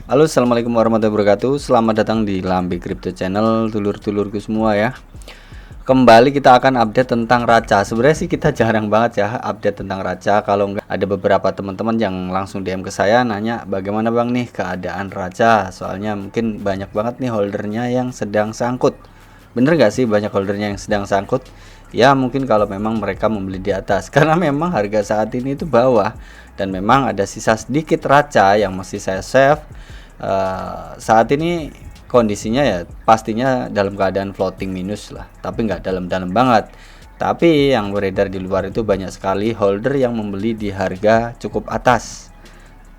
Halo, assalamualaikum warahmatullahi wabarakatuh. Selamat datang di Lambe Crypto Channel, dulur-dulurku semua ya. Kembali kita akan update tentang Raca. Sebenarnya sih kita jarang banget ya update tentang Raca. Kalau nggak ada beberapa teman-teman yang langsung DM ke saya nanya bagaimana bang nih keadaan Raca. Soalnya mungkin banyak banget nih holdernya yang sedang sangkut. Bener nggak sih banyak holdernya yang sedang sangkut? Ya mungkin kalau memang mereka membeli di atas karena memang harga saat ini itu bawah dan memang ada sisa sedikit Raca yang masih saya save. Saat ini kondisinya ya pastinya dalam keadaan floating minus lah, tapi nggak dalam-dalam banget. Tapi yang beredar di luar itu banyak sekali holder yang membeli di harga cukup atas.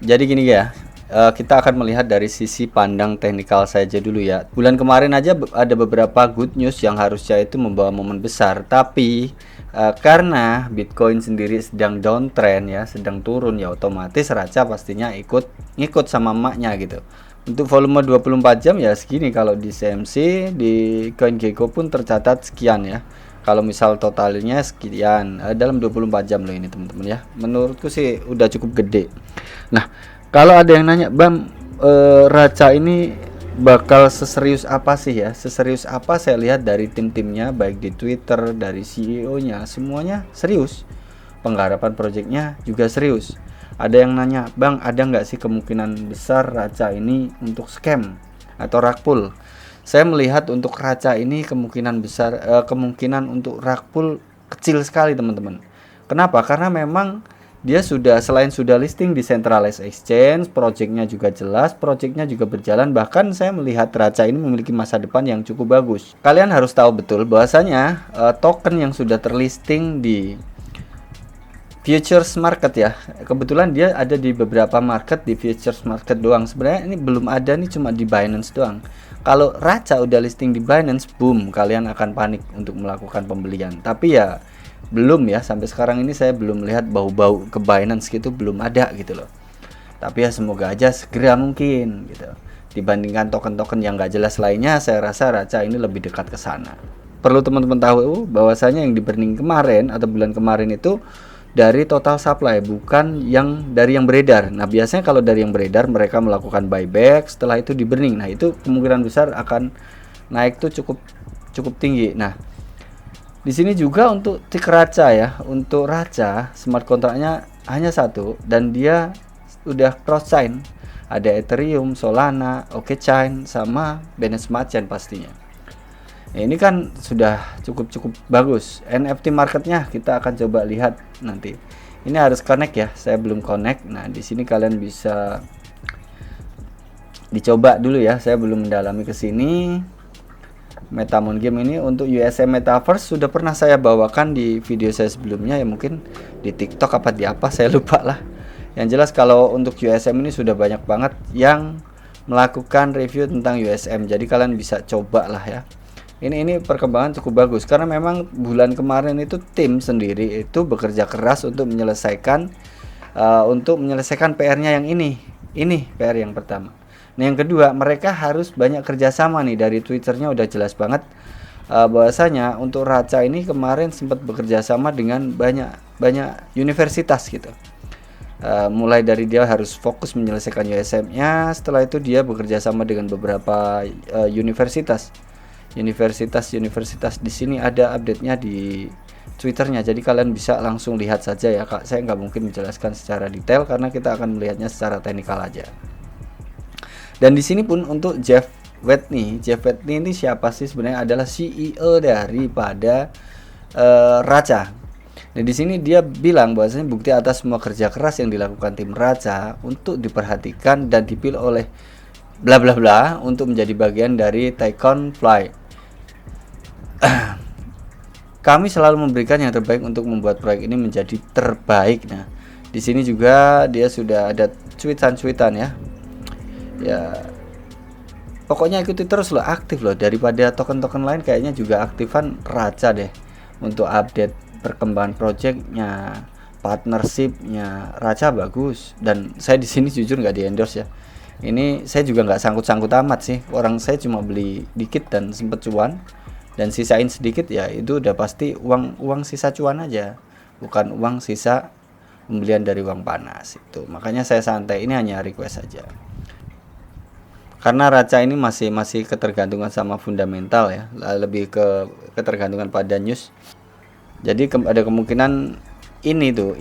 Jadi gini ya, kita akan melihat dari sisi pandang teknikal saja dulu ya. Bulan kemarin aja ada beberapa good news yang harusnya itu membawa momen besar, tapi karena Bitcoin sendiri sedang downtrend ya, sedang turun ya, otomatis Raca pastinya ngikut sama emaknya gitu. Untuk volume 24 jam ya segini, kalau di CMC, di CoinGecko pun tercatat sekian ya. Kalau misal totalnya sekian dalam 24 jam loh ini teman-teman ya. Menurutku sih udah cukup gede. Nah, kalau ada yang nanya, "Bang, Raca ini bakal seserius apa sih ya?" Seserius apa saya lihat dari tim-timnya baik di Twitter, dari CEO-nya, semuanya serius. Penggarapan proyeknya juga serius. Ada yang nanya, "Bang, ada nggak sih kemungkinan besar Raca ini untuk scam atau rug pull?" Saya melihat untuk Raca ini kemungkinan besar, kemungkinan untuk rug pull kecil sekali teman-teman. Kenapa? Karena memang dia selain sudah listing di centralized exchange, projectnya juga jelas, projectnya juga berjalan. Bahkan saya melihat Raca ini memiliki masa depan yang cukup bagus. Kalian harus tahu betul bahwasanya token yang sudah terlisting di futures market ya, kebetulan dia ada di beberapa market, di futures market doang. Sebenarnya ini belum ada nih, cuma di Binance doang. Kalau Raca udah listing di Binance, boom, kalian akan panik untuk melakukan pembelian. Tapi ya belum ya, sampai sekarang ini saya belum melihat bau-bau ke Binance gitu, belum ada gitu loh. Tapi ya semoga aja segera mungkin gitu. Dibandingkan token-token yang gak jelas lainnya, saya rasa Raca ini lebih dekat ke sana. Perlu teman-teman tahu bahwasanya yang di burning kemarin atau bulan kemarin itu dari total supply, bukan dari yang beredar. Nah, biasanya kalau dari yang beredar mereka melakukan buyback, setelah itu di burning. Nah, itu kemungkinan besar akan naik tuh cukup tinggi. Nah, di sini juga untuk tick Raca ya. Untuk Raca, smart kontraknya hanya satu dan dia udah cross chain. Ada Ethereum, Solana, OKChain sama Binance Smart Chain pastinya. Ya, ini kan sudah cukup bagus. NFT marketnya kita akan coba lihat nanti. Ini harus connect ya, saya belum connect. Nah, di sini kalian bisa dicoba dulu ya, saya belum mendalami ke sini. Metamon Game ini untuk USM Metaverse sudah pernah saya bawakan di video saya sebelumnya ya, mungkin di TikTok apa di apa saya lupa lah. Yang jelas kalau untuk USM ini sudah banyak banget yang melakukan review tentang USM. Jadi kalian bisa coba lah ya. Ini perkembangan cukup bagus karena memang bulan kemarin itu tim sendiri itu bekerja keras untuk menyelesaikan PR-nya yang ini PR yang pertama. Nah, yang kedua, mereka harus banyak kerjasama nih. Dari Twitternya udah jelas banget bahwasanya untuk Raca ini kemarin sempat bekerja sama dengan banyak universitas gitu. Mulai dari dia harus fokus menyelesaikan USM-nya, setelah itu dia bekerja sama dengan beberapa universitas di sini ada update-nya di Twitternya, jadi kalian bisa langsung lihat saja ya Kak. Saya nggak mungkin menjelaskan secara detail karena kita akan melihatnya secara teknikal aja. Dan di sini pun untuk Jeff Whitney ini siapa sih? Sebenarnya adalah CEO daripada Raca. Nah, di sini dia bilang bahwasanya bukti atas semua kerja keras yang dilakukan tim Raca untuk diperhatikan dan dipilih oleh bla bla bla untuk menjadi bagian dari Tycoon Fly. Kami selalu memberikan yang terbaik untuk membuat proyek ini menjadi terbaik. Nah, di sini juga dia sudah ada cuitan ya. Ya, pokoknya ikuti terus loh, aktif loh, daripada token-token lain kayaknya juga aktifan Raca deh untuk update perkembangan projectnya, partnershipnya. Raca bagus dan saya di sini jujur nggak di endorse ya. Ini saya juga nggak sangkut-sangkut amat sih, orang saya cuma beli dikit dan sempet cuan dan sisain sedikit ya, itu udah pasti uang sisa cuan aja, bukan uang sisa pembelian dari uang panas itu. Makanya saya santai, ini hanya request saja. karena raca ini masih ketergantungan sama fundamental ya, lebih ke ketergantungan pada news. Jadi ada kemungkinan ini tuh.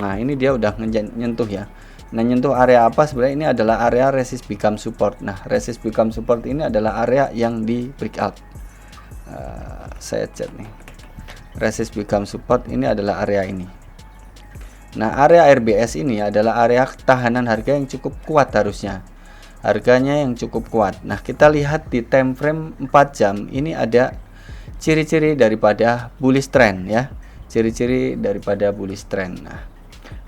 Nah, ini dia udah nyentuh ya. Nah, nyentuh area apa sebenarnya? Ini adalah area resist become support. Nah, resist become support ini adalah area yang di breakout. Saya chat nih. Resist become support ini adalah area ini. Nah, area RBS ini adalah area tahanan harga yang cukup kuat harusnya. Harganya yang cukup kuat. Nah, kita lihat di time frame 4 jam ini ada ciri-ciri daripada bullish trend ya. Ciri-ciri daripada bullish trend. Nah,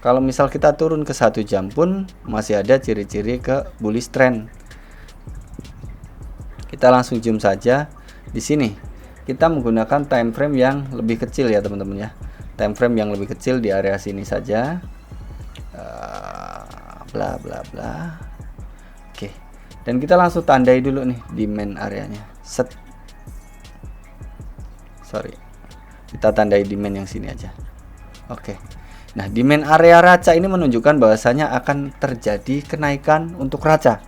kalau misal kita turun ke 1 jam pun masih ada ciri-ciri ke bullish trend. Kita langsung zoom saja di sini. Kita menggunakan time frame yang lebih kecil ya teman-teman ya. Time frame yang lebih kecil di area sini saja. Bla bla bla. Oke. Dan kita langsung tandai dulu nih demand areanya. Set. Sorry. Kita tandai demand yang sini aja. Oke. Nah, demand area raca ini menunjukkan bahwasanya akan terjadi kenaikan untuk raca.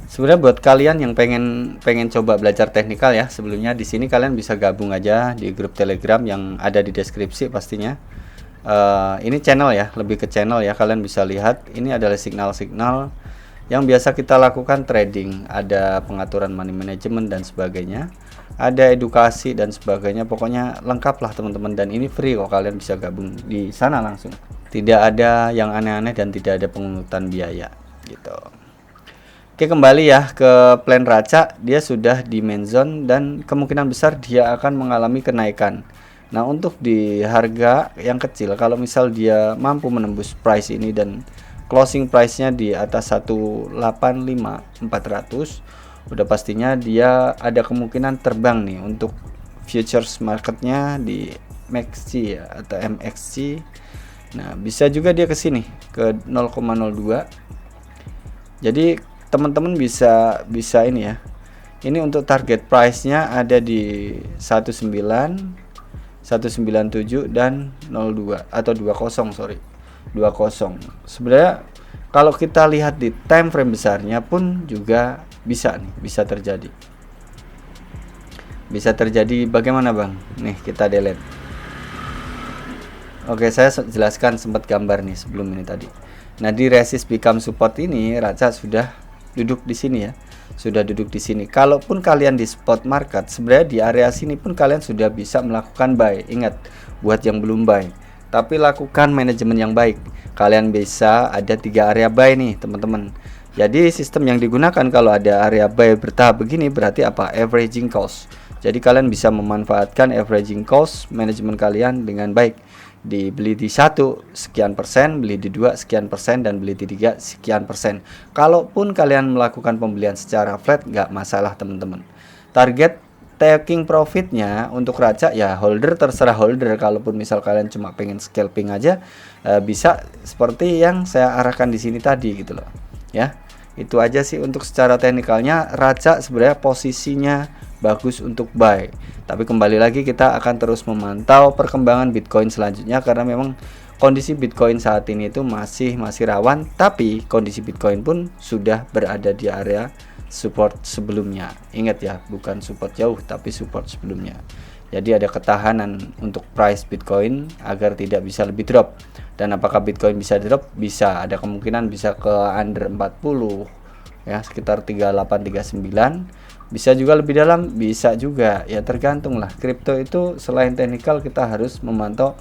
Sebenarnya buat kalian yang pengen coba belajar teknikal ya, sebelumnya di sini kalian bisa gabung aja di grup Telegram yang ada di deskripsi pastinya. Ini channel ya, lebih ke channel ya. Kalian bisa lihat ini adalah signal-signal yang biasa kita lakukan trading, ada pengaturan money management dan sebagainya, ada edukasi dan sebagainya. Pokoknya lengkap lah teman-teman, dan ini free kok, kalian bisa gabung di sana langsung. Tidak ada yang aneh-aneh dan tidak ada pungutan biaya gitu. Oke, kembali ya ke plan raca. Dia sudah di main zone dan kemungkinan besar dia akan mengalami kenaikan. Nah, untuk di harga yang kecil, kalau misal dia mampu menembus price ini dan closing price-nya di atas 185.400, udah pastinya dia ada kemungkinan terbang nih untuk futures marketnya di MXC ya, atau MXC. Nah, bisa juga dia ke sini ke 0,02. Jadi teman-teman bisa ini ya. Ini untuk target price-nya ada di 19, 197 dan 02 atau 20, sorry. 20. Sebenarnya kalau kita lihat di time frame besarnya pun juga bisa nih, bisa terjadi. Bisa terjadi bagaimana, Bang? Nih, kita delete. Oke, saya jelaskan sempat gambar nih sebelum ini tadi. Nah, di resist become support ini raca sudah duduk di sini ya. Sudah duduk di sini. Kalaupun kalian di spot market, sebenarnya di area sini pun kalian sudah bisa melakukan buy. Ingat, buat yang belum buy, tapi lakukan manajemen yang baik. Kalian bisa ada 3 area buy nih teman-teman. Jadi sistem yang digunakan kalau ada area buy bertahap begini berarti apa? Averaging cost. Jadi kalian bisa memanfaatkan averaging cost manajemen kalian dengan baik. Dibeli di 1 sekian persen, beli di 2 sekian persen, dan beli di 3 sekian persen. Kalaupun kalian melakukan pembelian secara flat, nggak masalah teman-teman. Target taking profitnya untuk raca ya holder, terserah holder. Kalaupun misal kalian cuma pengen scalping aja, bisa seperti yang saya arahkan di sini tadi gitu loh ya. Itu aja sih untuk secara teknikalnya. Raca sebenarnya posisinya bagus untuk buy, tapi kembali lagi kita akan terus memantau perkembangan Bitcoin selanjutnya, karena memang kondisi Bitcoin saat ini itu masih rawan, tapi kondisi Bitcoin pun sudah berada di area support sebelumnya. Ingat ya, bukan support jauh tapi support sebelumnya. Jadi ada ketahanan untuk price Bitcoin agar tidak bisa lebih drop. Dan apakah Bitcoin bisa drop? Bisa, ada kemungkinan bisa ke under 40 ya, sekitar 38 39. Bisa juga lebih dalam, bisa juga ya, tergantung lah. Kripto itu selain teknikal kita harus memantau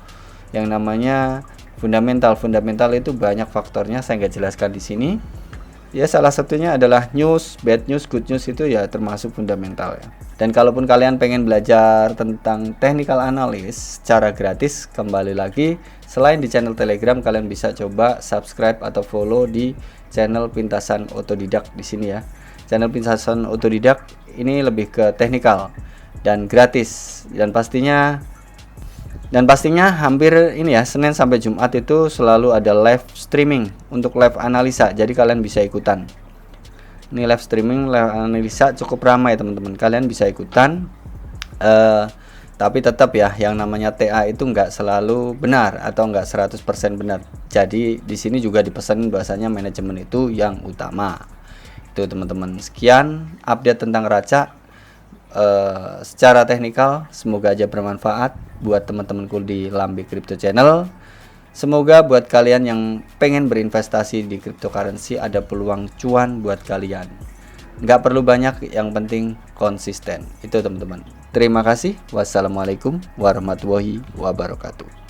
yang namanya fundamental. Fundamental itu banyak faktornya, saya nggak jelaskan di sini. Ya, salah satunya adalah news, bad news, good news, itu ya termasuk fundamental ya. Dan kalaupun kalian pengen belajar tentang technical analysis secara gratis, kembali lagi selain di channel Telegram, kalian bisa coba subscribe atau follow di channel Pintasan Otodidak di sini ya. Channel Pintasan Otodidak ini lebih ke teknikal dan gratis, dan pastinya hampir ini ya, Senin sampai Jumat itu selalu ada live streaming untuk live analisa. Jadi kalian bisa ikutan. Ini live streaming, live analisa cukup ramai teman-teman. Kalian bisa ikutan. Tapi tetap ya, yang namanya TA itu nggak selalu benar atau nggak 100% benar. Jadi di sini juga dipesanin bahasanya manajemen itu yang utama. Itu teman-teman, sekian update tentang Raca secara teknikal. Semoga aja bermanfaat buat teman-temanku di Lambe Crypto Channel. Semoga buat kalian yang pengen berinvestasi di cryptocurrency ada peluang cuan buat kalian. Nggak perlu banyak, yang penting konsisten. Itu teman-teman. Terima kasih. Wassalamualaikum warahmatullahi wabarakatuh.